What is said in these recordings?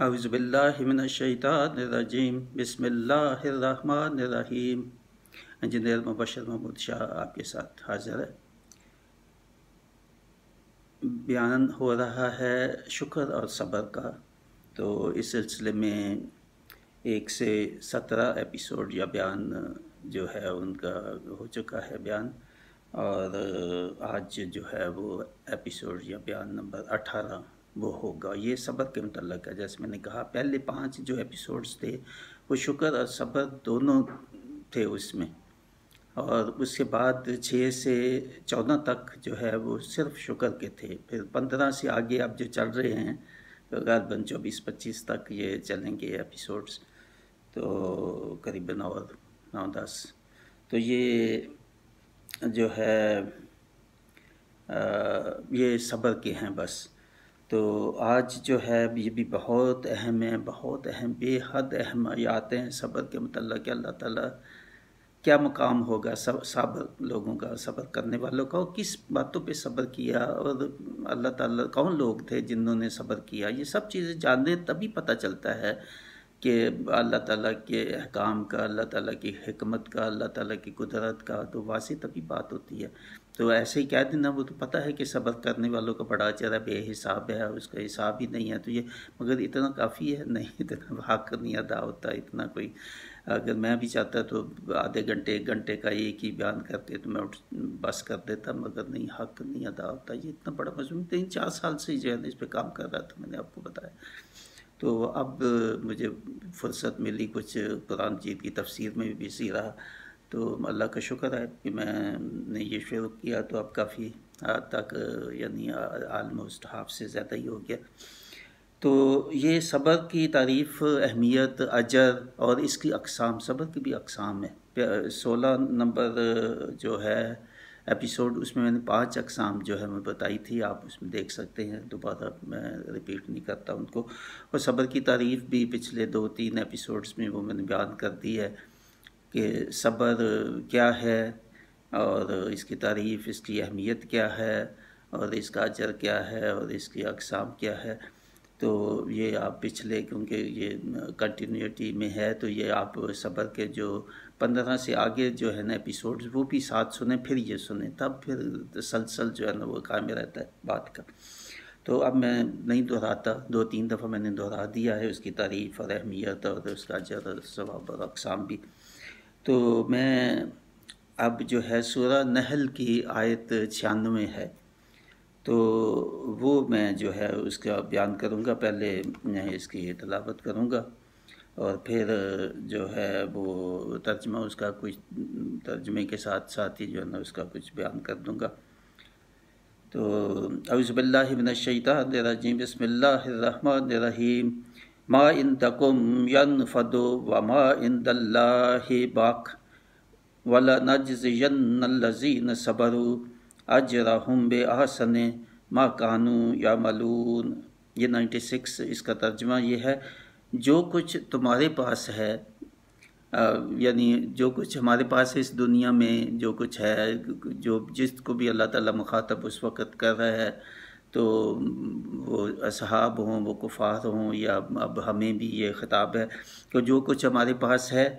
اعوذ باللہ من الشیطان الرجیم بسم اللہ الرحمن الرحیم۔ انجینئر مبشر محمود شاہ آپ کے ساتھ حاضر ہے۔ بیان ہو رہا ہے شکر اور صبر کا، تو اس سلسلے میں 1 سے 17 ایپیسوڈ یا بیان جو ہے ان کا ہو چکا ہے بیان، اور آج جو ہے وہ ایپیسوڈ یا بیان نمبر 18 وہ ہوگا۔ یہ صبر کے متعلق ہے۔ جیسے میں نے کہا پہلے 5 جو ایپیسوڈز تھے وہ شکر اور صبر دونوں تھے اس میں، اور اس کے بعد 6 سے 14 تک جو ہے وہ صرف شکر کے تھے۔ پھر 15 سے آگے اب جو چل رہے ہیں غالباً 24-25 تک یہ چلیں گے ایپیسوڈز، تو قریباً اور 9-10، تو یہ جو ہے یہ صبر کے ہیں بس۔ تو آج جو ہے یہ بھی بہت اہم ہے، بہت اہم، بے حد اہم آیات ہیں صبر کے متعلق کہ اللہ تعالیٰ کیا مقام ہوگا صابر لوگوں کا، صبر کرنے والوں کا، اور کس باتوں پہ صبر کیا، اور اللہ تعالیٰ کون لوگ تھے جنہوں نے صبر کیا۔ یہ سب چیزیں جاننے تبھی پتہ چلتا ہے کہ اللہ تعالیٰ کے احکام کا، اللہ تعالیٰ کی حکمت کا، اللہ تعالیٰ کی قدرت کا تو واضح تبھی بات ہوتی ہے۔ تو ایسے ہی کہہ دینا وہ تو پتہ ہے کہ صبر کرنے والوں کا بڑا اجر ہے، بے حساب ہے، اس کا حساب ہی نہیں ہے، تو یہ مگر اتنا کافی ہے نہیں، اتنا حق نہیں ادا ہوتا، اتنا کوئی اگر میں بھی چاہتا تو آدھے گھنٹے 1 گھنٹے کا ایک ہی بیان کرتے تو میں بس کر دیتا، مگر نہیں، حق نہیں ادا ہوتا۔ یہ اتنا بڑا مضمون 3-4 سال سے جو ہے اس پہ کام کر رہا تھا، میں نے آپ کو بتایا۔ تو اب مجھے فرصت ملی، کچھ قرآن مجید کی تفسیر میں بھی بزی رہا، تو اللہ کا شکر ہے کہ میں نے یہ شروع کیا تو اب کافی حد تک یعنی آلموسٹ ہاف سے زیادہ ہی ہو گیا۔ تو یہ صبر کی تعریف، اہمیت، اجر اور اس کی اقسام، صبر کی بھی اقسام ہے۔ 16 نمبر جو ہے ایپیسوڈ، اس میں نے 5 اقسام جو ہے میں بتائی تھی، آپ اس میں دیکھ سکتے ہیں، دوبارہ میں ریپیٹ نہیں کرتا ان کو۔ اور صبر کی تعریف بھی پچھلے 2-3 ایپیسوڈز میں وہ میں نے بیان کر دی ہے کہ صبر کیا ہے، اور اس کی تعریف، اس کی اہمیت کیا ہے، اور اس کا اجر کیا ہے، اور اس کی اقسام کیا ہے۔ تو یہ آپ پچھلے، کیونکہ یہ کنٹینیوٹی میں ہے، تو یہ آپ صبر کے جو 15 سے آگے جو ہے نا ایپیسوڈز وہ بھی ساتھ سنیں، پھر یہ سنیں، تب پھر تسلسل جو ہے نا وہ قائم رہتا ہے بات کا۔ تو اب میں نہیں دہراتا، 2-3 دفعہ میں نے دہرا دیا ہے اس کی تعریف اور اہمیت اور اس کا اجر اور ثواب اور اقسام بھی۔ تو میں اب جو ہے سورہ نحل کی آیت 96 ہے، تو وہ میں جو ہے اس کا بیان کروں گا۔ پہلے میں اس کی تلاوت کروں گا اور پھر جو ہے وہ ترجمہ اس کا، کچھ ترجمے کے ساتھ ساتھ ہی جو ہے نا اس کا کچھ بیان کر دوں گا۔ تو اعوذ باللہ من الشیطان الرجیم، بسم اللہ الرحمن الرحیم۔ ما عندکم ینفد وما عند اللہ باق وَلَنَجْزِيَنَّ الَّذِينَ صَبَرُوا أَجْرَهُمْ بِأَحْسَنِ مَا كَانُوا يَعْمَلُونَ۔ یہ 96 اس کا ترجمہ یہ ہے، جو کچھ تمہارے پاس ہے، یعنی جو کچھ ہمارے پاس ہے اس دنیا میں، جو کچھ ہے، جو جس کو بھی اللہ تعالیٰ مخاطب اس وقت کر رہا ہے، تو وہ اصحاب ہوں، وہ کفار ہوں، یا اب ہمیں بھی یہ خطاب ہے کہ جو کچھ ہمارے پاس ہے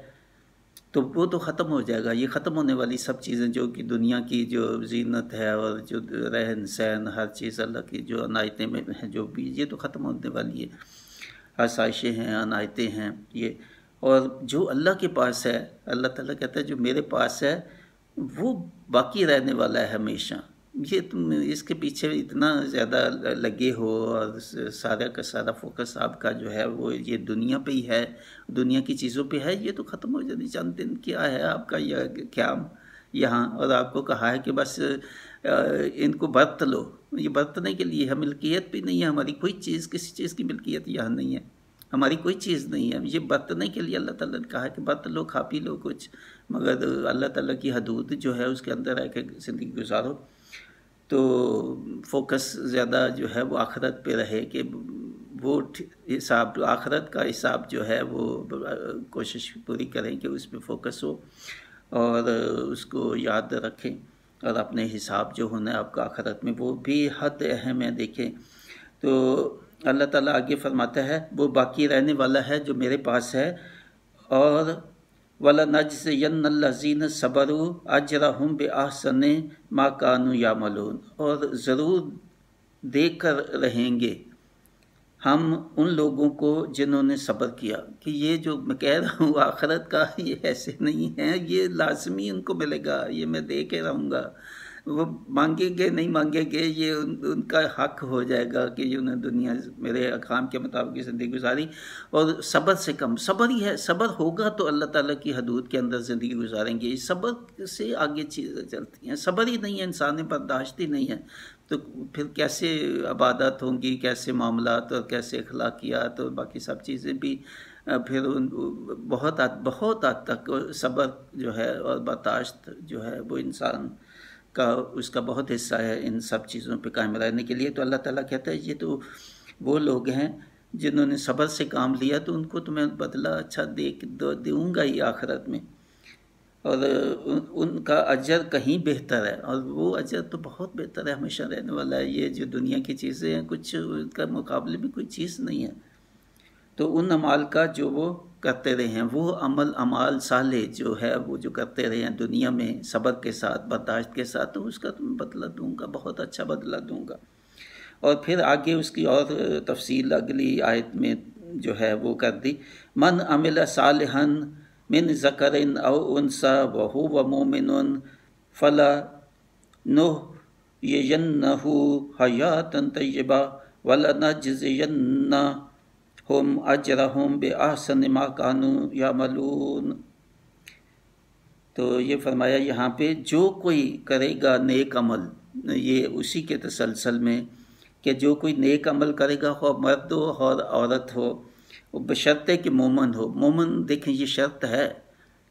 تو وہ تو ختم ہو جائے گا۔ یہ ختم ہونے والی سب چیزیں جو کہ دنیا کی جو زینت ہے اور جو رہن سہن، ہر چیز اللہ کی جو عنایتیں میں ہیں، جو بھی یہ تو ختم ہونے والی ہے، آسائشیں ہیں، عنایتیں ہیں یہ۔ اور جو اللہ کے پاس ہے، اللہ تعالیٰ کہتا ہے جو میرے پاس ہے وہ باقی رہنے والا ہے ہمیشہ۔ یہ تم اس کے پیچھے اتنا زیادہ لگے ہو اور سارا کا سارا فوکس آپ کا جو ہے وہ یہ دنیا پہ ہی ہے، دنیا کی چیزوں پہ ہے، یہ تو ختم ہو جانی۔ چند دن کیا ہے آپ کا یہ قیام یہاں، اور آپ کو کہا ہے کہ بس ان کو برت لو۔ یہ برتنے کے لیے ہے، ملکیت بھی نہیں ہے ہماری، کوئی چیز، کسی چیز کی ملکیت یہاں نہیں ہے، ہماری کوئی چیز نہیں ہے۔ یہ برتنے کے لیے اللہ تعالیٰ نے کہا ہے کہ برت لو، کھا پی لو کچھ، مگر اللہ تعالیٰ کی حدود جو ہے اس کے اندر رہ کے زندگی گزارو۔ تو فوکس زیادہ جو ہے وہ آخرت پہ رہے کہ وہ حساب، آخرت کا حساب جو ہے وہ کوشش پوری کریں کہ اس پہ فوکس ہو اور اس کو یاد رکھیں، اور اپنے حساب جو ہونا ہے آپ کا آخرت میں وہ بھی حد اہم ہے۔ دیکھیں تو اللہ تعالیٰ آگے فرماتا ہے وہ باقی رہنے والا ہے جو میرے پاس ہے، اور وَلَنَجْزِيَنَّ الَّذِينَ صَبَرُوا أَجْرَهُمْ بِأَحْسَنِ مَا كَانُوا يَعْمَلُونَ، اور ضرور دے کر رہیں گے ہم ان لوگوں کو جنہوں نے صبر کیا، کہ یہ جو میں کہہ رہا ہوں آخرت کا، یہ ایسے نہیں ہے، یہ لازمی ان کو ملے گا، یہ میں دے کے رہوں گا، وہ مانگیں گے نہیں مانگیں گے، یہ ان کا حق ہو جائے گا کہ انہیں دنیا میرے احکام کے مطابق زندگی گزاری، اور صبر سے کم صبر ہی ہے، صبر ہوگا تو اللہ تعالیٰ کی حدود کے اندر زندگی گزاریں گے، صبر سے آگے چیزیں چلتی ہیں، صبر ہی نہیں ہے، انسان برداشت ہی نہیں ہے، تو پھر کیسے عبادت ہوں گی، کیسے معاملات اور کیسے اخلاقیات اور باقی سب چیزیں بھی پھر بہت حد تک صبر جو ہے اور برداشت جو ہے وہ انسان کا اس کا بہت حصہ ہے ان سب چیزوں پہ قائم رہنے کے لیے۔ تو اللہ تعالیٰ کہتا ہے یہ تو وہ لوگ ہیں جنہوں نے صبر سے کام لیا، تو ان کو تو میں بدلہ اچھا دوں گا ہی آخرت میں، اور ان کا اجر کہیں بہتر ہے، اور وہ اجر تو بہت بہتر ہے، ہمیشہ رہنے والا ہے۔ یہ جو دنیا کی چیزیں ہیں کچھ ان کا مقابلے میں کوئی چیز نہیں ہے۔ تو ان اعمال کا جو وہ کرتے رہے ہیں، وہ اعمال صالح جو ہے وہ جو کرتے رہے ہیں دنیا میں صبر کے ساتھ برداشت کے ساتھ، تو اس کا تو میں بدلہ دوں گا، بہت اچھا بدلہ دوں گا۔ اور پھر آگے اس کی اور تفصیل اگلی آیت میں جو ہے وہ کر دی، من عمل صالحا من ذکر او انثی وہو مؤمن فلنحیینہ حیاتا طیبہ ولنجزینہم اجرہم بأحسن ما کانوا یعملون۔ تو یہ فرمایا یہاں پہ جو کوئی کرے گا نیک عمل، یہ اسی کے تسلسل میں کہ جو کوئی نیک عمل کرے گا، خواہ مرد ہو اور عورت ہو، بشرطے کہ مومن ہو۔ مومن دیکھیں یہ شرط ہے،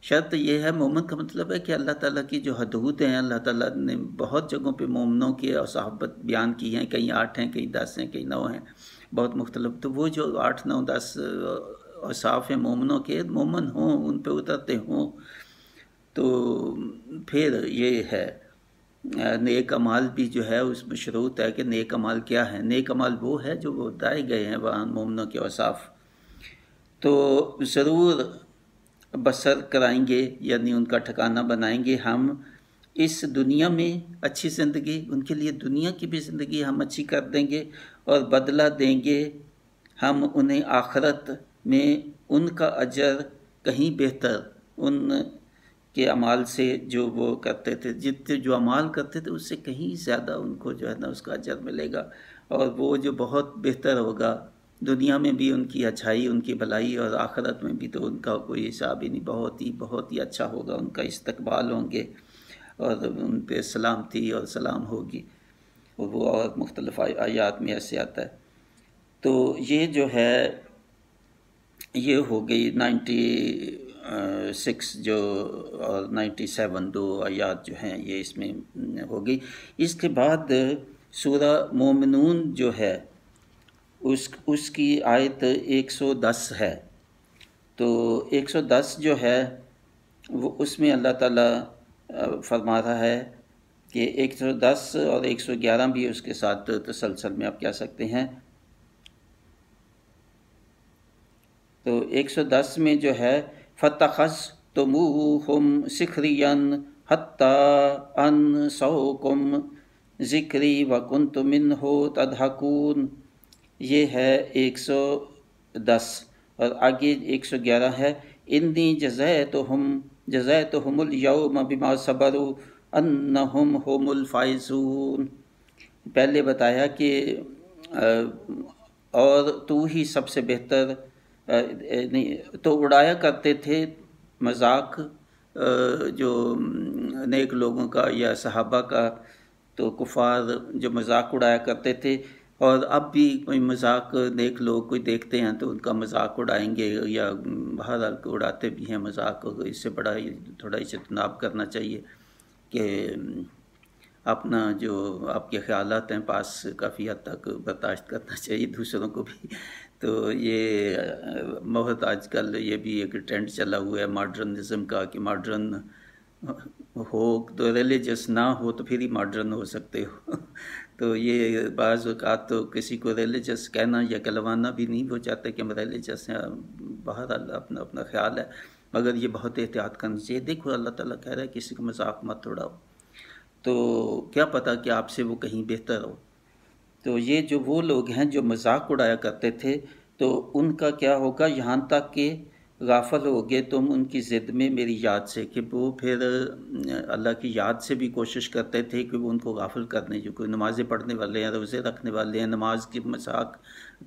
شرط یہ ہے، مومن کا مطلب ہے کہ اللہ تعالیٰ کی جو حدود ہیں، اللہ تعالیٰ نے بہت جگہوں پہ مومنوں کی اور صحابت بیان کی ہیں، کہیں 8 ہیں، کہیں 10 ہیں، کہیں 9 ہیں، بہت مختلف۔ تو وہ جو 8 9 10 اوصاف ہیں مومنوں کے، مومن ہوں، ان پہ اترتے ہوں، تو پھر یہ ہے نیک اعمال بھی جو ہے اس میں شروط ہے کہ نیک اعمال کیا ہے۔ نیک اعمال وہ ہے جو وہ بتائے گئے ہیں وہاں مومنوں کے اوصاف، تو ضرور بسر کرائیں گے، یعنی ان کا ٹھکانہ بنائیں گے ہم اس دنیا میں اچھی زندگی، ان کے لیے دنیا کی بھی زندگی ہم اچھی کر دیں گے، اور بدلہ دیں گے ہم انہیں آخرت میں ان کا اجر کہیں بہتر، ان کے اعمال سے جو وہ کرتے تھے، جتنے جو اعمال کرتے تھے اس سے کہیں زیادہ ان کو جو ہے نا اس کا اجر ملے گا، اور وہ جو بہت بہتر ہوگا، دنیا میں بھی ان کی اچھائی، ان کی بھلائی، اور آخرت میں بھی تو ان کا کوئی حساب ہی نہیں، بہت ہی اچھا ہوگا، ان کا استقبال ہوں گے، اور ان پہ سلامتی اور سلام ہوگی، اور وہ اور مختلف آیات میں ایسے آتا ہے۔ تو یہ جو ہے یہ ہو گئی 96 جو اور 97 دو آیات جو ہیں یہ اس میں ہو گئی۔ اس کے بعد سورہ مومنون جو ہے اس کی آیت 110 ہے، تو 110 جو ہے وہ اس میں اللہ تعالیٰ فرما رہا ہے کہ 110 اور 111 بھی اس کے ساتھ تسلسل میں آپ کہہ سکتے ہیں۔ تو 110 میں جو ہے فَاتَّخَذْتُمُوهُمْ سِخْرِيًّا حَتَّىٰ أَنسَوْكُمْ ذِكْرِي وَكُنْتُم مِّنْهُ تَضْحَكُونَ، یہ ہے 110، اور آگے 111 ہے اِنِّي جَزَيْتُهُمُ الْيَوْمَ بِمَا صَبَرُوا أَنَّهُمْ هُمُ الْفَائِزُونَ۔ پہلے بتایا کہ اور تو ہی سب سے بہتر، تو اڑایا کرتے تھے مذاق جو نیک لوگوں کا یا صحابہ کا، تو کفار جو مذاق اڑایا کرتے تھے، اور اب بھی کوئی مذاق نیک لوگ کوئی دیکھتے ہیں تو ان کا مذاق اڑائیں گے، یا بہرحال اڑاتے بھی ہیں مذاق، اس سے بڑا تھوڑا اجتناب کرنا چاہیے کہ اپنا جو آپ کے خیالات ہیں پاس کافی حد تک برداشت کرنا چاہیے دوسروں کو بھی۔ تو یہ بہت آج کل یہ بھی ایک ٹرینڈ چلا ہوا ہے ماڈرنزم کا، کہ ماڈرن ہو تو ریلیجس نہ ہو تو پھر ہی ماڈرن ہو سکتے ہو۔ تو یہ بعض اوقات تو کسی کو ریلیجس کہنا یا کہلوانا بھی نہیں وہ چاہتے کہ ہم ریلیجس ہیں، بہرحال اپنا اپنا خیال ہے، مگر یہ بہت احتیاط کرنی چاہیے۔ دیکھو اللہ تعالیٰ کہہ رہا ہے کسی کا مذاق مت اڑاؤ، تو کیا پتہ کہ آپ سے وہ کہیں بہتر ہو۔ تو یہ جو وہ لوگ ہیں جو مذاق اڑایا کرتے تھے، تو ان کا کیا ہوگا، یہاں تک کہ غافل ہو گئے تم ان کی ضد میں میری یاد سے، کہ وہ پھر اللہ کی یاد سے بھی کوشش کرتے تھے کہ وہ ان کو غافل کرنے، جو کوئی نمازیں پڑھنے والے ہیں، روزے رکھنے والے ہیں، نماز کی مذاق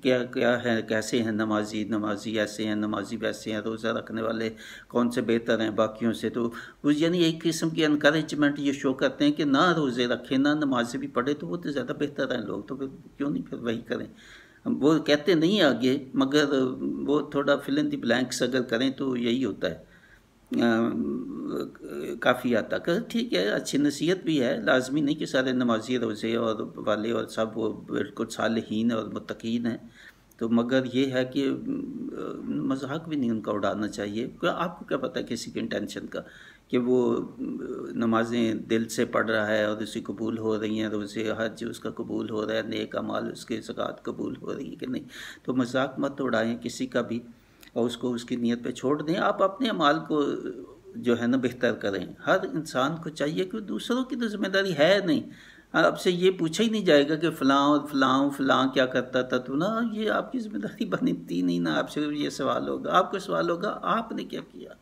کیا ہے، کیسے ہیں نمازی ایسے ہیں، نمازی ویسے ہیں، روزہ رکھنے والے کون سے بہتر ہیں باقیوں سے۔ تو وہ یعنی ایک قسم کی انکریجمنٹ یہ شو کرتے ہیں کہ نہ روزے رکھیں نہ نمازیں بھی پڑھے تو وہ تو زیادہ بہتر ہیں لوگ، تو پھر کیوں نہیں پھر وہی کریں۔ وہ کہتے نہیں آگے، مگر وہ تھوڑا فل ان دی بلینکس اگر کریں تو یہی ہوتا ہے کافی حد تک۔ ٹھیک ہے، اچھی نصیحت بھی ہے، لازمی نہیں کہ سارے نمازی روزے اور والے اور سب وہ بالکل صالحین اور متقین ہیں، تو مگر یہ ہے کہ مذاق بھی نہیں ان کا اڑانا چاہیے۔ آپ کو کیا پتہ کسی کے انٹینشن کا، کہ وہ نمازیں دل سے پڑھ رہا ہے اور اسی قبول ہو رہی ہیں، روزے حج اس کا قبول ہو رہا ہے، نیک اعمال اس کے زکوٰۃ قبول ہو رہی ہے کہ نہیں۔ تو مذاق مت اڑائیں کسی کا بھی، اور اس کو اس کی نیت پہ چھوڑ دیں۔ آپ اپنے اعمال کو جو ہے نا بہتر کریں۔ ہر انسان کو چاہیے کہ دوسروں کی تو ذمہ داری ہے نہیں، آپ سے یہ پوچھا ہی نہیں جائے گا کہ فلاں اور فلاں کیا کرتا تھا، تو نا یہ آپ کی ذمہ داری بنتی نہیں، نہ آپ سے یہ سوال ہوگا۔ آپ کو سوال ہوگا آپ نے کیا کیا۔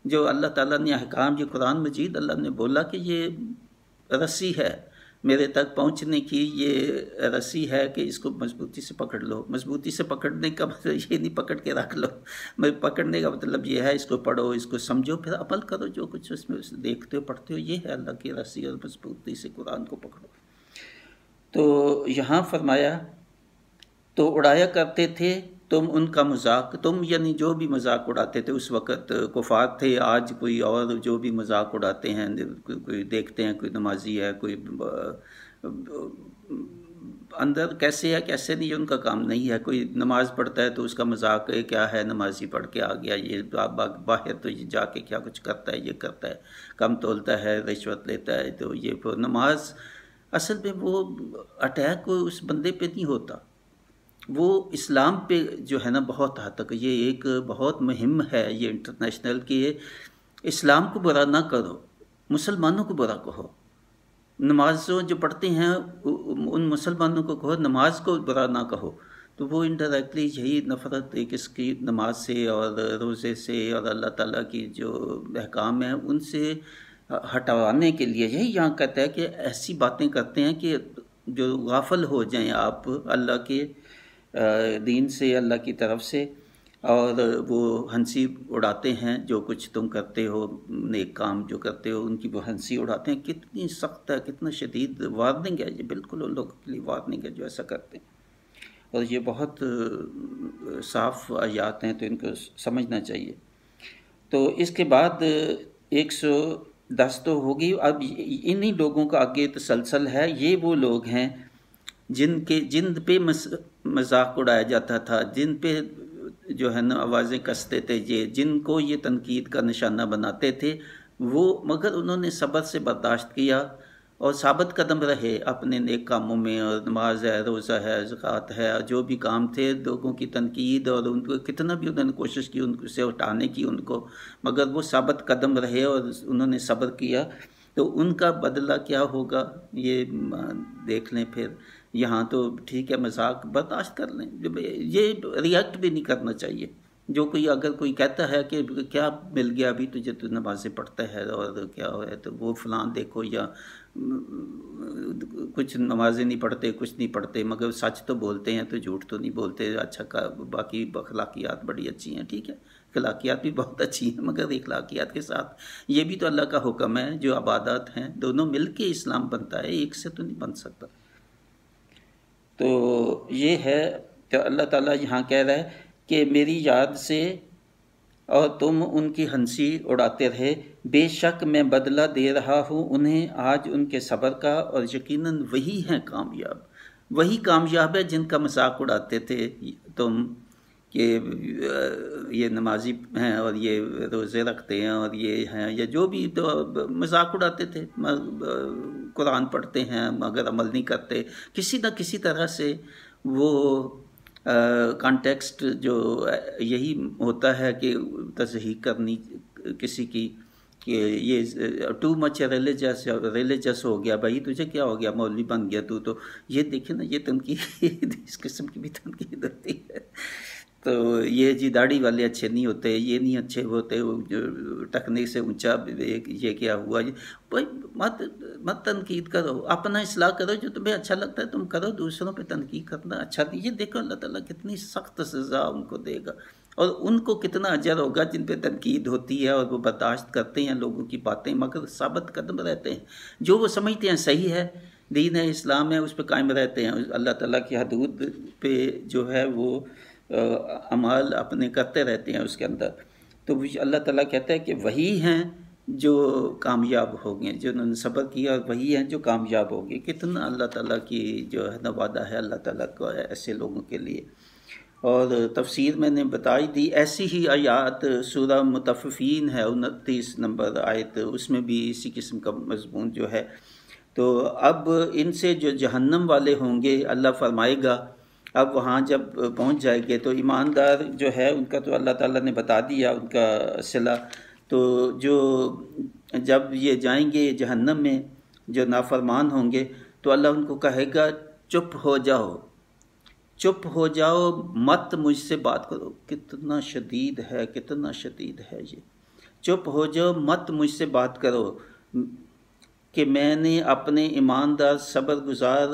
جو اللہ تعالیٰ نے احکام، یہ قرآن مجید اللہ نے بولا کہ یہ رسی ہے میرے تک پہنچنے کی، یہ رسی ہے کہ اس کو مضبوطی سے پکڑ لو۔ مضبوطی سے پکڑنے کا مطلب یہ نہیں پکڑ کے رکھ لو، پکڑنے کا مطلب یہ ہے اس کو پڑھو، اس کو سمجھو، پھر عمل کرو، جو کچھ اس میں دیکھتے ہو پڑھتے ہو، یہ ہے اللہ کی رسی، اور مضبوطی سے قرآن کو پکڑو۔ تو یہاں فرمایا تو اڑایا کرتے تھے تم ان کا مذاق، تم یعنی جو بھی مذاق اڑاتے تھے اس وقت کفار تھے، آج کوئی اور جو بھی مذاق اڑاتے ہیں، کوئی دیکھتے ہیں کوئی نمازی ہے، کوئی اندر کیسے ہے کیسے نہیں ان کا کام نہیں ہے، کوئی نماز پڑھتا ہے تو اس کا مذاق کیا ہے، نمازی پڑھ کے آ گیا، یہ باہر تو یہ جا کے کیا کچھ کرتا ہے، یہ کرتا ہے، کم تولتا ہے، رشوت لیتا ہے، تو یہ نماز اصل میں وہ اٹیک اس بندے پہ نہیں ہوتا، وہ اسلام پہ جو ہے نا بہت حد تک یہ ایک بہت مہم ہے یہ انٹرنیشنل، کہ اسلام کو برا نہ کرو، مسلمانوں کو برا کہو، نمازوں جو پڑھتے ہیں ان مسلمانوں کو کہو، نماز کو برا نہ کہو۔ تو وہ انڈائریکٹلی یہی نفرت ایک اس کی نماز سے اور روزے سے اور اللہ تعالیٰ کی جو احکام ہیں ان سے ہٹوانے کے لیے یہی یہاں کہتا ہے کہ ایسی باتیں کرتے ہیں کہ جو غافل ہو جائیں آپ اللہ کے دین سے، اللہ کی طرف سے، اور وہ ہنسی اڑاتے ہیں جو کچھ تم کرتے ہو، نیک کام جو کرتے ہو ان کی وہ ہنسی اڑاتے ہیں۔ کتنی سخت ہے، کتنا شدید وارننگ ہے، یہ بالکل ان لوگوں کے لیے وارننگ ہے جو ایسا کرتے ہیں، اور یہ بہت صاف آیات ہیں تو ان کو سمجھنا چاہیے۔ تو اس کے بعد 110 تو ہوگی، اب انہی لوگوں کا آگے تسلسل ہے۔ یہ وہ لوگ ہیں جن پہ مذاق اڑایا جاتا تھا، جن پہ جو ہے نا آوازیں کستے تھے، جن کو یہ تنقید کا نشانہ بناتے تھے، وہ مگر انہوں نے صبر سے برداشت کیا اور ثابت قدم رہے اپنے نیک کاموں میں، اور نماز ہے، روزہ ہے، زکوٰۃ ہے، جو بھی کام تھے لوگوں کی تنقید اور ان کو کتنا بھی انہوں نے کوشش کی ان سے اٹھانے کی ان کو، مگر وہ ثابت قدم رہے اور انہوں نے صبر کیا، تو ان کا بدلہ کیا ہوگا یہ دیکھ لیں۔ پھر یہاں تو ٹھیک ہے مذاق برداشت کر لیں، یہ ریئیکٹ بھی نہیں کرنا چاہیے۔ جو کوئی اگر کوئی کہتا ہے کہ کیا مل گیا ابھی تجھے، تو نمازیں پڑھتا ہے اور کیا ہے، تو وہ فلاں دیکھو، یا کچھ نمازیں نہیں پڑھتے، کچھ نہیں پڑھتے مگر سچ تو بولتے ہیں، تو جھوٹ تو نہیں بولتے، اچھا باقی اخلاقیات بڑی اچھی ہیں، ٹھیک ہے اخلاقیات بھی بہت اچھی ہیں، مگر اخلاقیات کے ساتھ یہ بھی تو اللہ کا حکم ہے، جو عبادات ہیں دونوں مل کے اسلام بنتا ہے، ایک سے تو نہیں بن سکتا۔ تو یہ ہے تو اللہ تعالیٰ یہاں کہہ رہا ہے کہ میری یاد سے اور تم ان کی ہنسی اڑاتے رہے، بے شک میں بدلہ دے رہا ہوں انہیں آج ان کے صبر کا، اور یقیناً وہی ہیں کامیاب، وہی کامیاب ہے جن کا مذاق اڑاتے تھے تم، کہ یہ نمازی ہیں اور یہ روزے رکھتے ہیں اور یہ ہیں، یا جو بھی تو مذاق اڑاتے تھے قرآن پڑھتے ہیں مگر عمل نہیں کرتے، کسی نہ کسی طرح سے وہ کانٹیکسٹ جو یہی ہوتا ہے کہ تصحیح کرنی کسی کی کہ یہ ٹو مچ ریلیجس ہو گیا، بھائی تجھے کیا ہو گیا، مولوی بن گیا تو یہ دیکھیں نا، یہ تنقید اس قسم کی بھی تنقید ہوتی ہے۔ تو یہ جی داڑھی والے اچھے نہیں ہوتے، یہ نہیں اچھے ہوتے، ٹکنے سے اونچا یہ کیا ہوا، بھائی مت تنقید کرو، اپنا اصلاح کرو، جو تمہیں اچھا لگتا ہے تم کرو، دوسروں پہ تنقید کرنا اچھا نہیں۔ یہ دیکھو اللہ تعالیٰ کتنی سخت سزا ان کو دے گا، اور ان کو کتنا اجر ہوگا جن پہ تنقید ہوتی ہے اور وہ برداشت کرتے ہیں لوگوں کی باتیں، مگر ثابت قدم رہتے ہیں، جو وہ سمجھتے ہیں صحیح ہے، دین ہے، اسلام ہے، اس پہ قائم رہتے ہیں، اللہ تعالیٰ کی حدود پہ جو ہے وہ اعمال اپنے کرتے رہتے ہیں اس کے اندر۔ تو اللہ تعالیٰ کہتا ہے کہ وہی ہیں جو کامیاب ہوں گے، جنہوں نے صبر کیا، اور وہی ہیں جو کامیاب ہوں گے۔ کتنا اللہ تعالیٰ کی جو ہے نا وعدہ ہے اللہ تعالیٰ کو ایسے لوگوں کے لیے۔ اور تفسیر میں نے بتائی دی، ایسی ہی آیات سورہ مطففین ہے 29 نمبر آیت، اس میں بھی اسی قسم کا مضمون جو ہے۔ تو اب ان سے جو جہنم والے ہوں گے، اللہ فرمائے گا اب وہاں جب پہنچ جائے گے تو ایماندار جو ہے ان کا تو اللہ تعالیٰ نے بتا دیا ان کا صلہ، تو جو جب یہ جائیں گے جہنم میں جو نافرمان ہوں گے تو اللہ ان کو کہے گا چپ ہو جاؤ، چپ ہو جاؤ، مت مجھ سے بات کرو۔ کتنا شدید ہے، کتنا شدید ہے یہ، چپ ہو جاؤ، مت مجھ سے بات کرو کہ میں نے اپنے ایماندار صبر گزار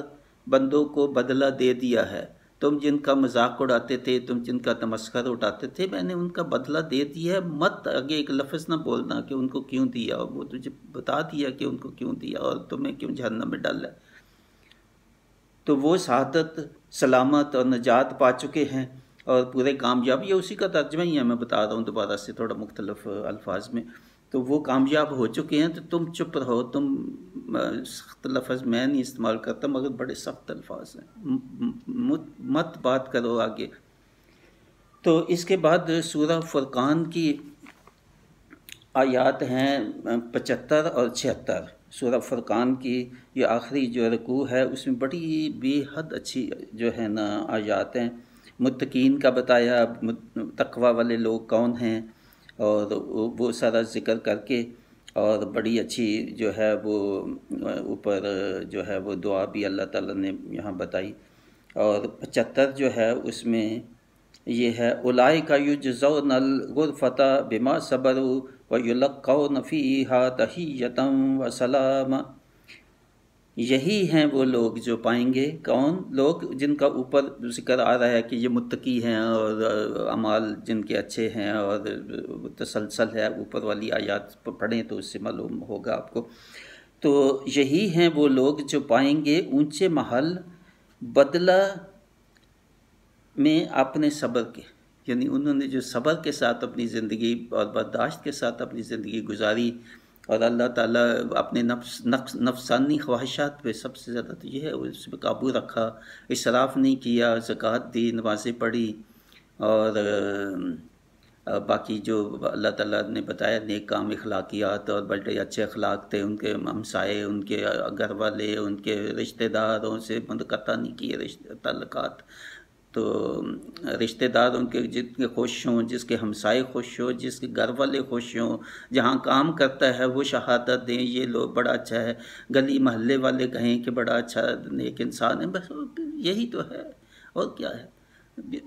بندوں کو بدلہ دے دیا ہے۔ تم جن کا مذاق اڑاتے تھے، تم جن کا تمسخر اٹھاتے تھے، میں نے ان کا بدلہ دے دیا ہے۔ مت آگے ایک لفظ نہ بولنا کہ ان کو کیوں دیا، وہ تجھے بتا دیا کہ ان کو کیوں دیا اور تمہیں کیوں جہنم میں ڈالا۔ تو وہ سعادت، سلامت اور نجات پا چکے ہیں اور پورے کامیاب، یہ اسی کا ترجمہ ہی ہے، میں بتا رہا ہوں دوبارہ سے تھوڑا مختلف الفاظ میں۔ تو وہ کامیاب ہو چکے ہیں، تو تم چپ رہو، تم سخت لفظ میں نہیں استعمال کرتا مگر بڑے سخت الفاظ ہیں، مت بات کرو آگے۔ تو اس کے بعد سورہ فرقان کی آیات ہیں 75 اور 76۔ سورہ فرقان کی یہ آخری جو رکوع ہے اس میں بڑی بے حد اچھی جو ہے نا آیات ہیں، متقین کا بتایا، تقوی والے لوگ کون ہیں، اور وہ سارا ذکر کر کے، اور بڑی اچھی جو ہے وہ اوپر جو ہے وہ دعا بھی اللہ تعالیٰ نے یہاں بتائی۔ اور 75 جو ہے اس میں یہ ہے اولئک یجزون الغرفۃ بما صبروا ویلقون فیہا تحیۃ وسلاما۔ یہی ہیں وہ لوگ جو پائیں گے، کون لوگ؟ جن کا اوپر ذکر آ رہا ہے کہ یہ متقی ہیں اور اعمال جن کے اچھے ہیں، اور تسلسل ہے، اوپر والی آیات پڑھیں تو اس سے معلوم ہوگا آپ کو۔ تو یہی ہیں وہ لوگ جو پائیں گے اونچے محل بدلہ میں اپنے صبر کے، یعنی انہوں نے جو صبر کے ساتھ اپنی زندگی اور برداشت کے ساتھ اپنی زندگی گزاری، اور اللہ تعالیٰ اپنے نفسانی خواہشات پہ سب سے زیادہ تو یہ ہے اس پہ قابو رکھا، اسراف نہیں کیا، زکوٰۃ دی، نمازیں پڑھی، اور باقی جو اللہ تعالیٰ نے بتایا نیک کام، اخلاقیات، اور بڑے اچھے اخلاق تھے ان کے ہمسائے، ان کے گھر والے، ان کے رشتہ داروں سے قطع نہیں کیے تعلقات۔ تو رشتہ دار ان کے جن کے خوش ہوں، جس کے ہمسائے خوش ہوں، جس کے گھر والے خوش ہوں، جہاں کام کرتا ہے وہ شہادت دیں یہ لوگ بڑا اچھا ہے، گلی محلے والے کہیں کہ بڑا اچھا نیک انسان ہے، بس یہی تو ہے، اور کیا ہے۔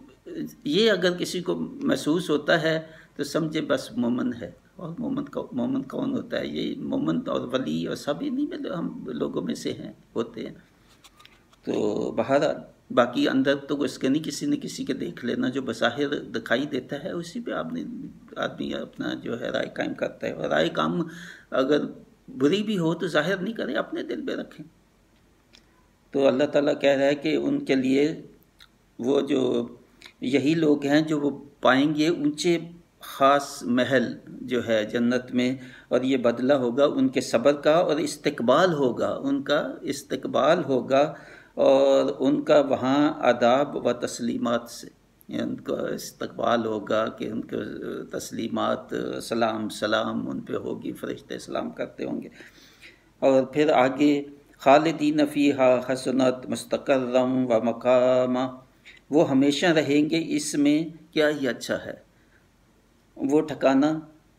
یہ اگر کسی کو محسوس ہوتا ہے تو سمجھے بس مومن ہے۔ اور مومن کون ہوتا ہے؟ یہ مومن اور ولی اور سبھی نہیں، ہم لوگوں میں سے ہیں، ہوتے ہیں۔ تو بہرحال باقی اندر تو اس کے نہیں، کسی نے کسی کے دیکھ لینا، جو بظاہر دکھائی دیتا ہے اسی پہ آدمی اپنا جو ہے رائے قائم کرتا ہے، اور رائے کام اگر بری بھی ہو تو ظاہر نہیں کریں، اپنے دل میں رکھیں۔ تو اللہ تعالیٰ کہہ رہا ہے کہ ان کے لیے وہ جو یہی لوگ ہیں جو وہ پائیں گے اونچے خاص محل جو ہے جنت میں، اور یہ بدلہ ہوگا ان کے صبر کا، اور استقبال ہوگا ان کا، استقبال ہوگا، اور ان کا وہاں آداب و تسلیمات سے، یعنی ان کا استقبال ہوگا کہ ان کے تسلیمات، سلام ان پہ ہوگی، فرشتے سلام کرتے ہوں گے۔ اور پھر آگے خالدین فیہا حسنت مستقرم و مقاما، وہ ہمیشہ رہیں گے اس میں، کیا ہی اچھا ہے وہ ٹھکانہ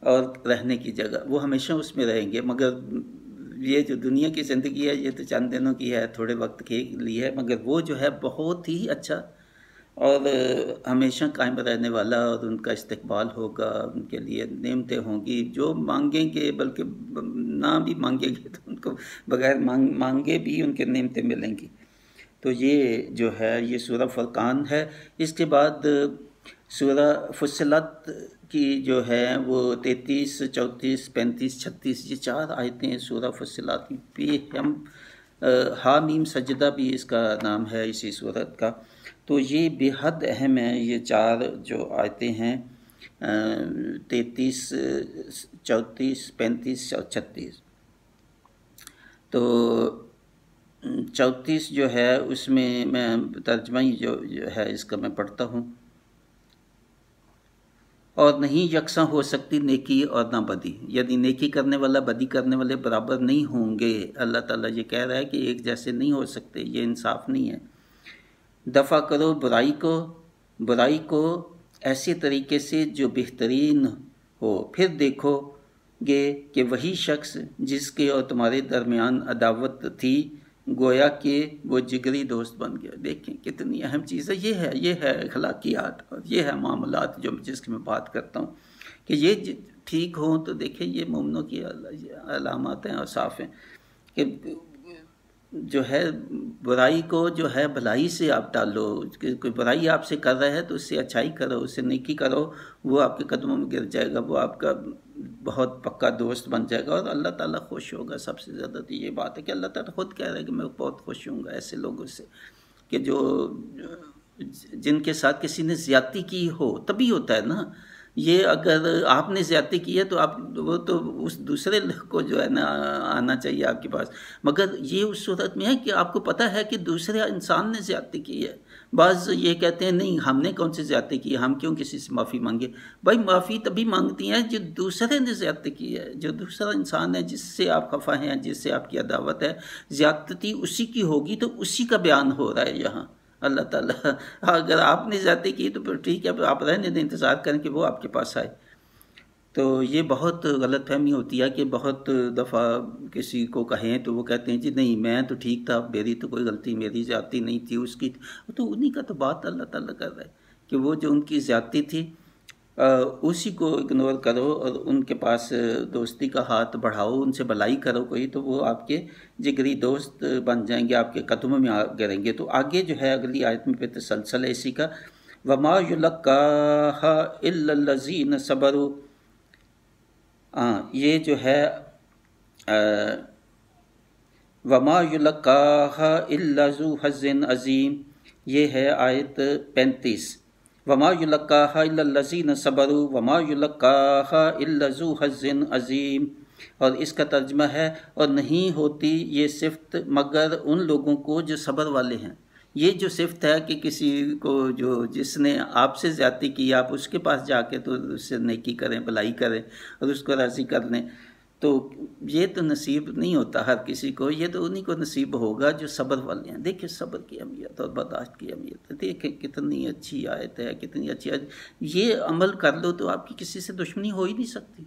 اور رہنے کی جگہ، وہ ہمیشہ اس میں رہیں گے۔ مگر یہ جو دنیا کی زندگی ہے یہ تو چند دنوں کی ہے، تھوڑے وقت کے لیے ہے، مگر وہ جو ہے بہت ہی اچھا اور ہمیشہ قائم رہنے والا، اور ان کا استقبال ہوگا، ان کے لیے نعمتیں ہوں گی، جو مانگیں گے، بلکہ نہ بھی مانگیں گے تو ان کو بغیر مانگے بھی ان کے نعمتیں ملیں گی۔ تو یہ جو ہے یہ سورہ فرقان ہے۔ اس کے بعد سورہ فصلت کی جو ہے وہ 33، 34، 35، 36 یہ 4 آیتیں سورہ فصلت کی بے ہم حامیم سجدہ بھی اس کا نام ہے اسی سورت کا۔ تو یہ بے حد اہم ہے، یہ 4 جو آیتیں ہیں 33، 34، 35 اور 36۔ تو 34 جو ہے اس میں ترجمہ ہی جو ہے اس کا میں پڑھتا ہوں۔ اور نہیں یکساں ہو سکتی نیکی اور نہ بدی، یعنی نیکی کرنے والا بدی کرنے والے برابر نہیں ہوں گے۔ اللہ تعالیٰ یہ کہہ رہا ہے کہ ایک جیسے نہیں ہو سکتے، یہ انصاف نہیں ہے۔ دفع کرو برائی کو ایسے طریقے سے جو بہترین ہو، پھر دیکھو گے کہ وہی شخص جس کے اور تمہارے درمیان عداوت تھی گویا کہ وہ جگری دوست بن گیا۔ دیکھیں کتنی اہم چیز ہے، یہ ہے اخلاقیات، اور یہ ہے معاملات جس کی میں بات کرتا ہوں کہ یہ ٹھیک ہوں تو دیکھیں یہ مومنوں کی علامات ہیں اور صاف ہیں کہ جو ہے برائی کو جو ہے بھلائی سے آپ ٹالو، کوئی برائی آپ سے کر رہا ہے تو اس سے اچھائی کرو، اس سے نیکی کرو، وہ آپ کے قدموں میں گر جائے گا، وہ آپ کا بہت پکا دوست بن جائے گا اور اللہ تعالیٰ خوش ہوگا۔ سب سے زیادہ تو یہ بات ہے کہ اللہ تعالیٰ خود کہہ رہا ہے کہ میں بہت خوش ہوں گا ایسے لوگوں سے کہ جن کے ساتھ کسی نے زیادتی کی ہو۔ تبھی ہوتا ہے نا یہ، اگر آپ نے زیادتی کی ہے تو وہ تو اس دوسرے کو جو ہے نا آنا چاہیے آپ کے پاس، مگر یہ اس صورت میں ہے کہ آپ کو پتہ ہے کہ دوسرے انسان نے زیادتی کی ہے۔ بعض یہ کہتے ہیں نہیں ہم نے کون سی زیادتی کی ہے، ہم کیوں کسی سے معافی مانگے؟ بھائی معافی تبھی مانگتی ہیں جو دوسرے نے زیادتی کی ہے، جو دوسرا انسان ہے جس سے آپ خفا ہیں، جس سے آپ کی عداوت ہے، زیادتی اسی کی ہوگی، تو اسی کا بیان ہو رہا ہے یہاں۔ اللہ تعالیٰ اگر آپ نے زیادتی کی تو پھر ٹھیک ہے، آپ رہنے دیں، انتظار کریں کہ وہ آپ کے پاس آئے۔ تو یہ بہت غلط فہمی ہوتی ہے کہ بہت دفعہ کسی کو کہیں تو وہ کہتے ہیں جی نہیں میں تو ٹھیک تھا، میری تو کوئی غلطی، میری زیادتی نہیں تھی، اس کی تو انہی کا تو بات اللہ تعالیٰ کر رہا ہے کہ وہ جو ان کی زیادتی تھی اسی کو اگنور کرو اور ان کے پاس دوستی کا ہاتھ بڑھاؤ، ان سے بھلائی کرو کوئی، تو وہ آپ کے جگری دوست بن جائیں گے، آپ کے قدموں میں گریں گے۔ تو آگے جو ہے اگلی آیت میں پہ تسلسل ہے اسی کا، وَمَا يُلَقَّاهَا إِلَّا الَّذِينَ صَبَرُوا۔ یہ جو ہے وَمَا يُلَقَّاهَا إِلَّا ذُو حَظٍّ عَظِيمٍ، یہ ہے آیت 35۔ وَمَا يُلَقَّاهَا إِلَّا الَّذِينَ صَبَرُوا وَمَا يُلَقَّاهَا إِلَّا ذُو حَظٍّ عَظِيمٍ، اور اس کا ترجمہ ہے اور نہیں ہوتی یہ صفت مگر ان لوگوں کو جو صبر والے ہیں۔ یہ جو صفت ہے کہ کسی کو جس نے آپ سے زیادتی کی، آپ اس کے پاس جا کے تو اس سے نیکی کریں، بھلائی کریں اور اس کو راضی کر لیں، تو یہ تو نصیب نہیں ہوتا ہر کسی کو، یہ تو انہی کو نصیب ہوگا جو صبر والے ہیں۔ دیکھیں صبر کی اہمیت اور برداشت کی اہمیت، دیکھیں کتنی اچھی آیت ہے، کتنی اچھی آیت۔ یہ عمل کر لو تو آپ کی کسی سے دشمنی ہو ہی نہیں سکتی،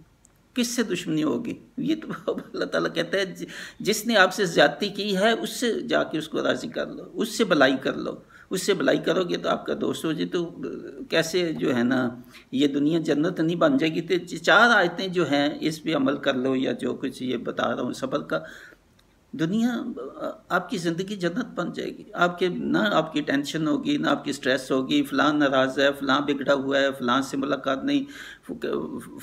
کس سے دشمنی ہوگی؟ یہ تو اللہ تعالیٰ کہتا ہے جس نے آپ سے زیادتی کی ہے اس سے جا کے اس کو راضی کر لو، اس سے بھلائی کر لو، اس سے بھلائی کرو گے تو آپ کا دوست ہو جائے، تو کیسے جو ہے نا یہ دنیا جنت نہیں بن جائے گی۔ تو 4 آیتیں جو ہیں اس پہ عمل کر لو، یا جو کچھ یہ بتا رہا ہوں صبر کا، دنیا آپ کی زندگی جنت بن جائے گی۔ نہ آپ کی ٹینشن ہوگی، نہ آپ کی سٹریس ہوگی، فلاں ناراض ہے، فلاں بگڑا ہوا ہے، فلاں سے ملاقات نہیں،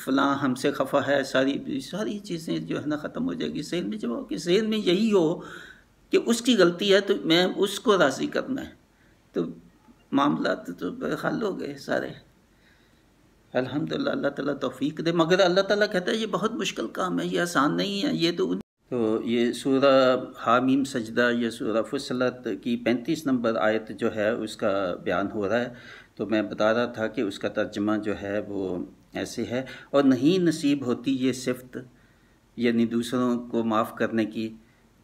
فلاں ہم سے خفا ہے، ساری چیزیں جو ہے نا ختم ہو جائے گی۔ ذہن میں جب کہ ذہن میں یہی ہو کہ اس کی غلطی ہے تو میں اس کو راضی کرنا ہے، تو معاملات تو حل ہو گئے سارے۔ الحمدللہ، اللہ تعالیٰ توفیق دے، مگر اللہ تعالیٰ کہتا ہے یہ بہت مشکل کام ہے، یہ آسان نہیں ہے۔ یہ تو یہ سورہ حامیم سجدہ، یہ سورہ فصلت کی 35 نمبر آیت جو ہے اس کا بیان ہو رہا ہے۔ تو میں بتا رہا تھا کہ اس کا ترجمہ جو ہے وہ ایسے ہے، اور نہیں نصیب ہوتی یہ صفت، یعنی دوسروں کو معاف کرنے کی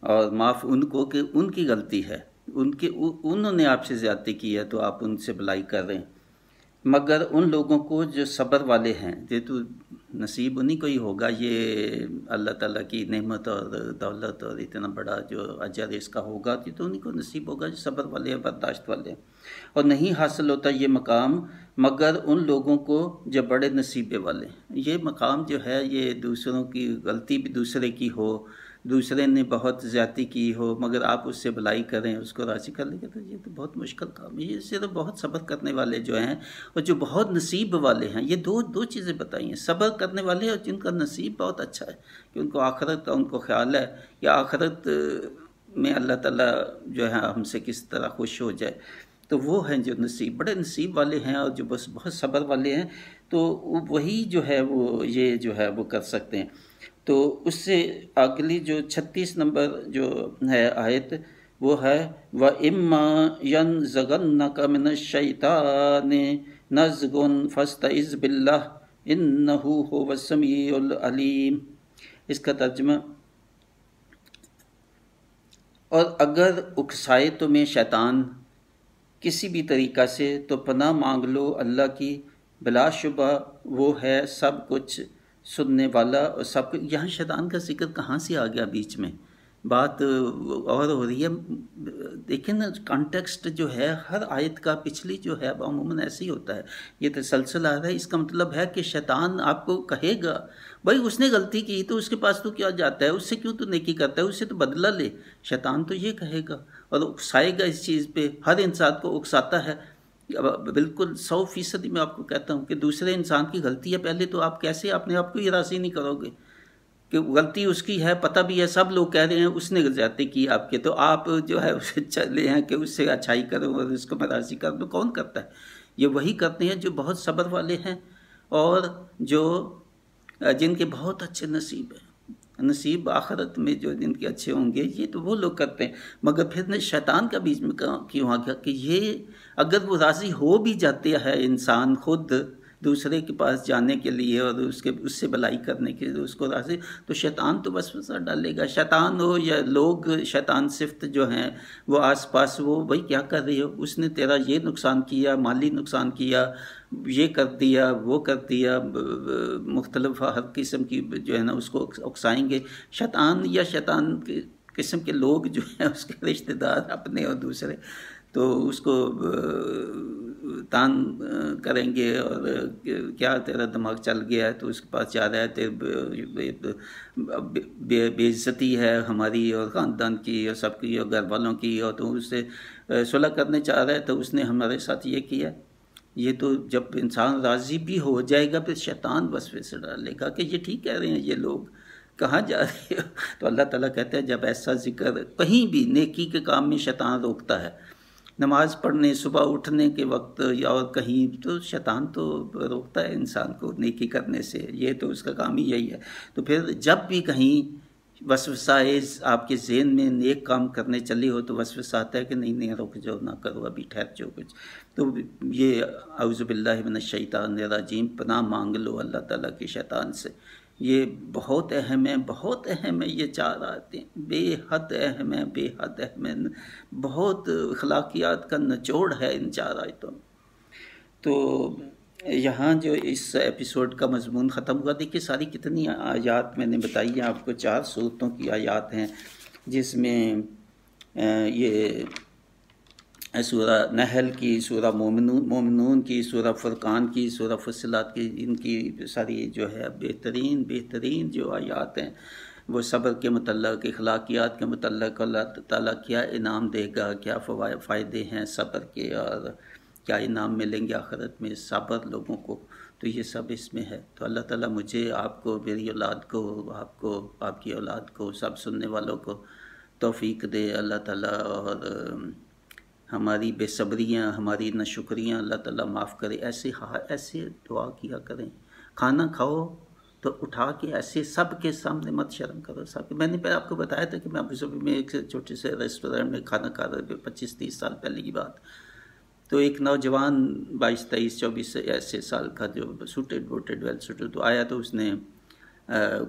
اور معاف ان کو کہ ان کی غلطی ہے، انہوں نے آپ سے زیادتی کی ہے تو آپ ان سے بھلائی کر رہے ہیں، مگر ان لوگوں کو جو صبر والے ہیں، یہ تو نصیب انہیں کو ہی ہوگا، یہ اللہ تعالیٰ کی نعمت اور دولت اور اتنا بڑا جو اجر اس کا ہوگا، یہ تو انہیں کو نصیب ہوگا جو صبر والے ہیں، برداشت والے ہیں۔ اور نہیں حاصل ہوتا یہ مقام مگر ان لوگوں کو جو بڑے نصیبے والے ہیں۔ یہ مقام جو ہے یہ دوسروں کی غلطی بھی دوسرے کی ہو، دوسرے نے بہت زیادتی کی ہو، مگر آپ اس سے بھلائی کریں، اس کو راضی کر لیں گے، تو یہ تو بہت مشکل کام ہے۔ یہ صرف بہت صبر کرنے والے جو ہیں اور جو بہت نصیب والے ہیں، یہ دو چیزیں بتائی ہیں، صبر کرنے والے اور جن کا نصیب بہت اچھا ہے کہ ان کو آخرت کا ان کو خیال ہے، یا آخرت میں اللہ تعالیٰ جو ہے ہم سے کس طرح خوش ہو جائے، تو وہ ہیں جو بڑے نصیب والے ہیں، اور جو بس بہت صبر والے ہیں، تو وہی جو ہے وہ یہ جو ہے وہ کر سکتے ہیں۔ تو اس سے اگلی جو 36 نمبر جو ہے آیت وہ ہے وَإِمَّا يَنزَغَنَّكَ مِنَ الشَّيْطَانِ نَزْغٌ فَاسْتَعِذْ بِاللَّهِ إِنَّهُ هُوَ السَّمِيعُ الْعَلِيمُ۔ اس کا ترجمہ، اور اگر اکسائے تمہیں شیطان کسی بھی طریقہ سے تو پناہ مانگ لو اللہ کی، بلا شبہ وہ ہے سب کچھ سننے والا اور سب کچھ۔ یہاں شیطان کا ذکر کہاں سے آ گیا بیچ میں؟ بات اور ہو رہی ہے، دیکھیں نا کانٹیکسٹ جو ہے ہر آیت کا، پچھلی جو ہے عموماً ایسے ہی ہوتا ہے، یہ تسلسل آ رہا ہے۔ اس کا مطلب ہے کہ شیطان آپ کو کہے گا بھائی اس نے غلطی کی تو اس کے پاس تو کیا جاتا ہے، اس سے کیوں تو نیکی کرتا ہے، اس سے تو بدلہ لے۔ شیطان تو یہ کہے گا اور اکسائے گا اس چیز پہ، ہر انسان کو اکساتا ہے۔ بالکل 100% میں آپ کو کہتا ہوں کہ دوسرے انسان کی غلطی ہے، پہلے تو آپ کیسے اپنے آپ کو یہ راضی نہیں کرو گے کہ غلطی اس کی ہے، پتہ بھی ہے، سب لوگ کہہ رہے ہیں اس نے زیادتی کی آپ کے، تو آپ جو ہے اسے چلے ہیں کہ اس سے اچھائی کرو اور اس کو میں راضی کر دوں۔ کون کرتا ہے؟ یہ وہی کرتے ہیں جو بہت صبر والے ہیں اور جو جن کے بہت اچھے نصیب ہیں، نصیب آخرت میں جو جن کے اچھے ہوں گے، یہ تو وہ لوگ کرتے ہیں۔ مگر پھر شیطان کا بیچ میں کیوں آ گیا کہ یہ اگر وہ راضی ہو بھی جاتے ہے انسان خود دوسرے کے پاس جانے کے لیے اور اس سے بھلائی کرنے کے لیے اس کو راضی، تو شیطان تو وسوسہ ڈالے گا، شیطان ہو یا لوگ شیطان صفت جو ہیں وہ آس پاس، وہ بھائی کیا کر رہی ہو، اس نے تیرا یہ نقصان کیا، مالی نقصان کیا، یہ کر دیا، وہ کر دیا، مختلف ہر قسم کی جو ہے نا اس کو اکسائیں گے۔ شیطان یا شیطان کے قسم کے لوگ جو ہیں اس کے رشتہ دار اپنے اور دوسرے، تو اس کو تان کریں گے اور کیا تیرا دماغ چل گیا ہے تو اس کے پاس جا رہا ہے، بے عزتی ہے ہماری اور خاندان کی اور سب کی اور گھر والوں کی، اور تو اس سے صلح کرنے چاہ رہا ہے تو اس نے ہمارے ساتھ یہ کیا۔ یہ تو جب انسان راضی بھی ہو جائے گا پھر شیطان وسوسے سے ڈالے گا کہ یہ ٹھیک کہہ رہے ہیں، یہ لوگ کہاں جا رہے ہو؟ تو اللہ تعالیٰ کہتے ہیں جب ایسا ذکر کہیں بھی نیکی کے کام میں شیطان روکتا ہے، نماز پڑھنے، صبح اٹھنے کے وقت یا اور کہیں، تو شیطان تو روکتا ہے انسان کو نیکی کرنے سے، یہ تو اس کا کام ہی یہی ہے۔ تو پھر جب بھی کہیں وسوسہ آپ کے ذہن میں نیک کام کرنے چلی ہو تو وسوسہ آتا ہے کہ نہیں رک جاؤ، نہ کرو، ابھی ٹھہر جاؤ کچھ، تو یہ اعوذ باللہ من الشیطان الرجیم، پناہ مانگ لو اللہ تعالیٰ کے شیطان سے۔ یہ بہت اہم ہے، بہت اہم ہے، یہ 4 آیتیں بے حد اہم ہیں، بے حد اہم ہیں، بہت اخلاقیات کا نچوڑ ہے ان 4 آیتوں میں۔ تو یہاں جو اس ایپیسوڈ کا مضمون ختم ہوا، دیکھیے ساری کتنی آیات میں نے بتائی ہیں آپ کو، 4 سورتوں کی آیات ہیں، جس میں یہ سورہ نحل کی، سورہ مومنون کی، سورہ فرقان کی، سورہ فصلات کی، ان کی ساری جو ہے بہترین جو آیات ہیں وہ صبر کے متعلق، اخلاقیات کے متعلق، اللہ تعالیٰ کیا انعام دے گا، کیا فائدے ہیں صبر کے، اور کیا انعام ملیں گے آخرت میں صبر لوگوں کو، تو یہ سب اس میں ہے۔ تو اللہ تعالیٰ مجھے، آپ کو، میری اولاد کو، آپ کو، آپ کی اولاد کو، سب سننے والوں کو توفیق دے اللہ تعالیٰ، اور ہماری بے صبریاں، ہماری ناشکریاں اللہ تعالیٰ معاف کرے۔ ایسے دعا کیا کریں، کھانا کھاؤ تو اٹھا کے ایسے سب کے سامنے مت شرم کرو۔ میں نے پہلے آپ کو بتایا تھا کہ میں ابو ظبی میں ایک چھوٹے سے ریسٹورینٹ میں کھانا کھا رہا تھا، 25-30 سال پہلے کی بات، تو ایک نوجوان 22-23-24 ایسے سال کا جو سوٹڈ ویل سوٹڈ تو آیا، تو اس نے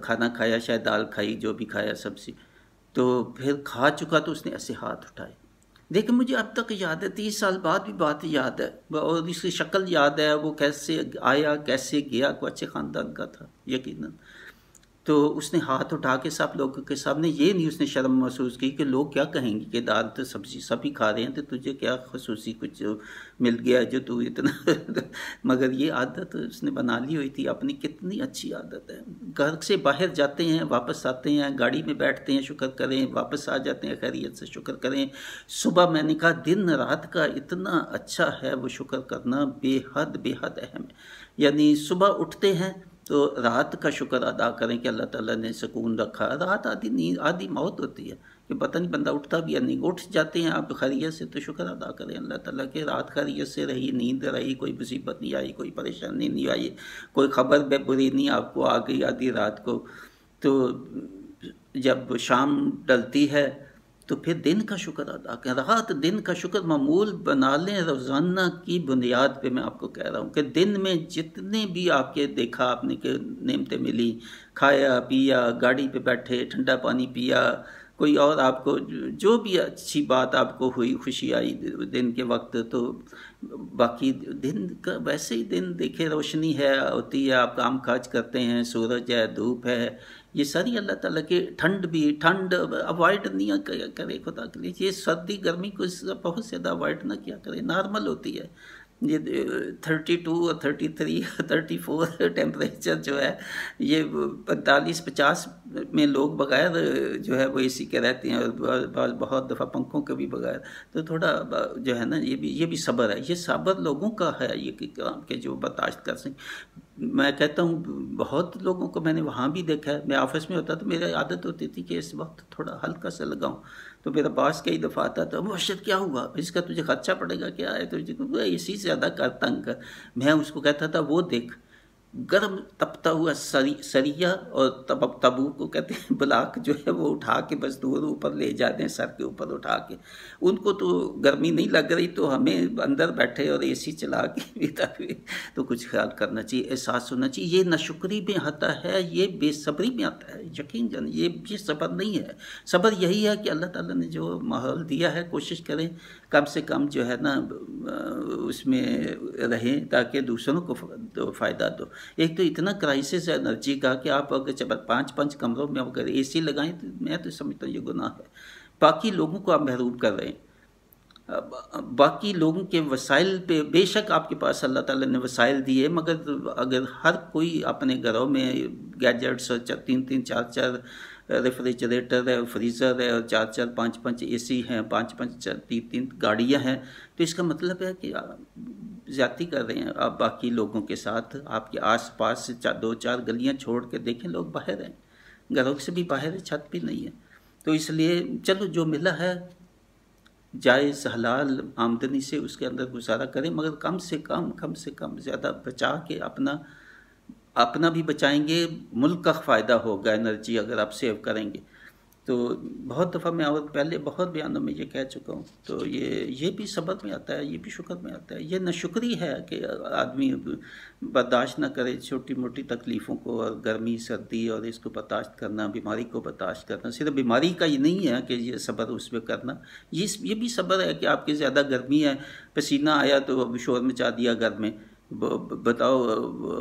کھانا کھایا، شاید دال کھائی، جو بھی کھایا سبزی، تو پھر کھا چکا تو اس نے ایسے ہاتھ اٹھائے. لیکن مجھے اب تک یاد ہے، 30 سال بعد بھی بات یاد ہے، اور اس کی شکل یاد ہے، وہ کیسے آیا کیسے گیا، کوئی اچھے خاندان کا تھا یقیناً. تو اس نے ہاتھ اٹھا کے سب لوگوں کے سامنے، یہ نہیں اس نے شرم محسوس کی کہ لوگ کیا کہیں گے کہ دال تو سبزی سبھی کھا رہے ہیں تو تجھے کیا خصوصی کچھ مل گیا جو تو اتنا مگر یہ عادت اس نے بنا لی ہوئی تھی اپنی. کتنی اچھی عادت ہے. گھر سے باہر جاتے ہیں، واپس آتے ہیں، گاڑی میں بیٹھتے ہیں شکر کریں، واپس آ جاتے ہیں خیریت سے شکر کریں. صبح میں نے کہا دن رات کا اتنا اچھا ہے وہ شکر کرنا، بے حد اہم ہے. یعنی صبح اٹھتے ہیں تو رات کا شکر ادا کریں کہ اللہ تعالیٰ نے سکون رکھا. رات آدھی نیند آدھی موت ہوتی ہے کہ پتہ نہیں بندہ اٹھتا بھی یا نہیں. اٹھ جاتے ہیں آپ خیریت سے تو شکر ادا کریں اللہ تعالیٰ کہ رات خیریت سے رہی، نیند رہی، کوئی مصیبت نہیں آئی، کوئی پریشانی نہیں آئی، کوئی خبر بے بری نہیں آپ کو آ گئی آدھی رات کو. تو جب شام ڈلتی ہے تو پھر دن کا شکر ادا کریں. رات دن کا شکر معمول بنا لیں روزانہ کی بنیاد پہ. میں آپ کو کہہ رہا ہوں کہ دن میں جتنے بھی آپ کے دیکھا آپ نے کہ نعمتیں ملی، کھایا پیا، گاڑی پہ بیٹھے، ٹھنڈا پانی پیا، کوئی اور آپ کو جو بھی اچھی بات آپ کو ہوئی، خوشی آئی دن کے وقت، تو باقی دن کا ویسے ہی دن دیکھے روشنی ہے ہوتی ہے، آپ کام کاج کرتے ہیں، سورج ہے، دھوپ ہے، یہ ساری اللہ تعالیٰ کی. ٹھنڈ اوائڈ نہیں کرے خدا کے لیے. یہ سردی گرمی کو بہت زیادہ اوائڈ نہ کیا کرے، نارمل ہوتی ہے. یہ 32 اور 33 34 ٹیمپریچر جو ہے، یہ 45-50 میں لوگ بغیر جو ہے وہ اے سی کے رہتے ہیں، اور بہت دفعہ پنکھوں کے بھی بغیر. تو تھوڑا جو ہے نا یہ بھی صبر ہے. یہ صبر لوگوں کا ہے یہ کام کہ جو برداشت کر سکیں. میں کہتا ہوں بہت لوگوں کو میں نے وہاں بھی دیکھا ہے. میں آفس میں ہوتا تو میری عادت ہوتی تھی کہ اس وقت تھوڑا ہلکا سا لگاؤں، تو میرا باس کئی دفعہ آتا تھا، وہ ارشد کیا ہوا، اس کا تجھے خدشہ پڑے گا کیا ہے، تو اسی سے زیادہ کر تنگ کر. میں اس کو کہتا تھا وہ دیکھ گرم تپتا ہوا سریا اور تبو کو کہتے ہیں بلاک جو ہے وہ اٹھا کے بس دور اوپر لے جاتے ہیں، سر کے اوپر اٹھا کے. ان کو تو گرمی نہیں لگ رہی تو ہمیں اندر بیٹھے اور اے سی چلا کے تو کچھ خیال کرنا چاہیے، احساس ہونا چاہیے. یہ ناشکری میں آتا ہے، یہ بے صبری میں آتا ہے. یقین جان یہ صبر نہیں ہے. صبر یہی ہے کہ اللہ تعالیٰ نے جو ماحول دیا ہے کوشش کریں کم سے کم جو ہے نا اس میں رہیں تاکہ دوسروں کو فائدہ دو. ایک تو اتنا کرائسس ہے انرجی کا کہ آپ اگر 5 کمروں میں اگر اے سی لگائیں تو میں تو سمجھتا ہوں یہ گناہ ہے. باقی لوگوں کو آپ محروم کر رہے ہیں. باقی لوگوں کے وسائل پہ بے شک آپ کے پاس اللہ تعالیٰ نے وسائل دیے، مگر اگر ہر کوئی اپنے گھروں میں گیجٹس 3 4 ریفریجریٹر ہے، فریزر ہے، اور 4 5 اے سی ہیں، 5 3 گاڑیاں ہیں، تو اس کا مطلب ہے کہ زیادتی کر رہے ہیں آپ باقی لوگوں کے ساتھ. آپ کے آس پاس سے 2-4 گلیاں چھوڑ کے دیکھیں لوگ باہر ہیں، گھروں سے بھی باہر ہے، چھت بھی نہیں ہے. تو اس لیے چلو جو ملا ہے جائز حلال آمدنی سے اس کے اندر گزارا کریں، مگر کم سے کم زیادہ بچا کے اپنا بھی بچائیں گے، ملک کا فائدہ ہوگا. انرجی اگر آپ سیو کریں گے تو بہت دفعہ میں اور پہلے بہت بیانوں میں یہ کہہ چکا ہوں. تو یہ بھی صبر میں آتا ہے، یہ بھی شکر میں آتا ہے. یہ ناشکری ہے کہ آدمی برداشت نہ کرے چھوٹی موٹی تکلیفوں کو، اور گرمی سردی اور اس کو برداشت کرنا، بیماری کو برداشت کرنا. صرف بیماری کا یہ نہیں ہے کہ یہ صبر اس پہ کرنا، یہ بھی صبر ہے کہ آپ کے زیادہ گرمی ہے، پسینہ آیا تو شور مچا دیا گھر میں. بتاؤ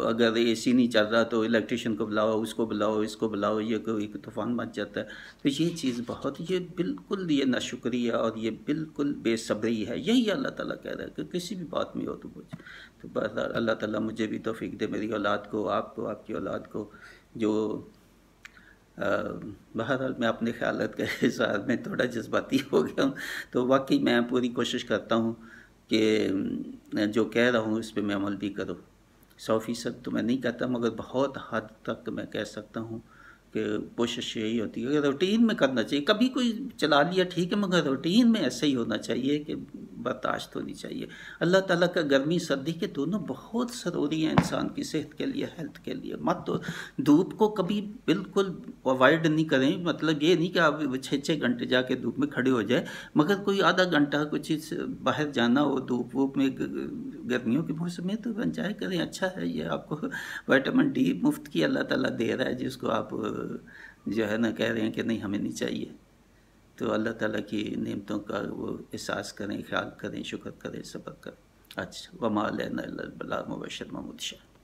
اگر اے سی نہیں چل رہا تو الیکٹریشین کو بلاؤ، اس کو بلاؤ، اس کو بلاؤ، یہ کوئی طوفان مچ جاتا ہے. تو یہ چیز یہ بالکل یہ ناشکری ہے اور یہ بالکل بے صبری ہے. یہی اللہ تعالیٰ کہہ رہا ہے کہ کسی بھی بات میں ہو تو بہرحال اللہ تعالیٰ مجھے بھی توفیق دے، میری اولاد کو، آپ کو، آپ کی اولاد کو. جو بہرحال میں اپنے خیالات کے ساتھ میں تھوڑا جذباتی ہو گیا ہوں، تو واقعی میں پوری کوشش کرتا ہوں کہ جو کہہ رہا ہوں اس پہ میں عمل بھی کروں. 100% تو میں نہیں کہتا، مگر بہت حد تک میں کہہ سکتا ہوں کہ کوشش یہی ہوتی ہے کہ روٹین میں کرنا چاہیے. کبھی کوئی چلا لیا ٹھیک ہے، مگر روٹین میں ایسے ہی ہونا چاہیے کہ برداشت ہونی چاہیے. اللہ تعالیٰ کا گرمی سردی کے دونوں بہت ضروری ہیں انسان کی صحت کے لیے، ہیلتھ کے لیے. مت دھوپ کو کبھی بالکل اوائڈ نہیں کریں. مطلب یہ نہیں کہ آپ 6 گھنٹے جا کے دھوپ میں کھڑے ہو جائے، مگر کوئی آدھا گھنٹہ کچھ باہر جانا ہو دھوپ میں گرمیوں کے موسم میں تو انجوائے کریں. اچھا ہے، یہ آپ کو وٹامن ڈی مفت کی اللہ تعالیٰ دے رہا ہے، جس کو آپ جو ہے نا کہہ رہے ہیں کہ نہیں ہمیں نہیں چاہیے. تو اللہ تعالیٰ کی نعمتوں کا وہ احساس کریں، خیال کریں، شکر کریں، صبر کریں. اچھا، وما علینا الا البلاغ مبشر محمود شاہ.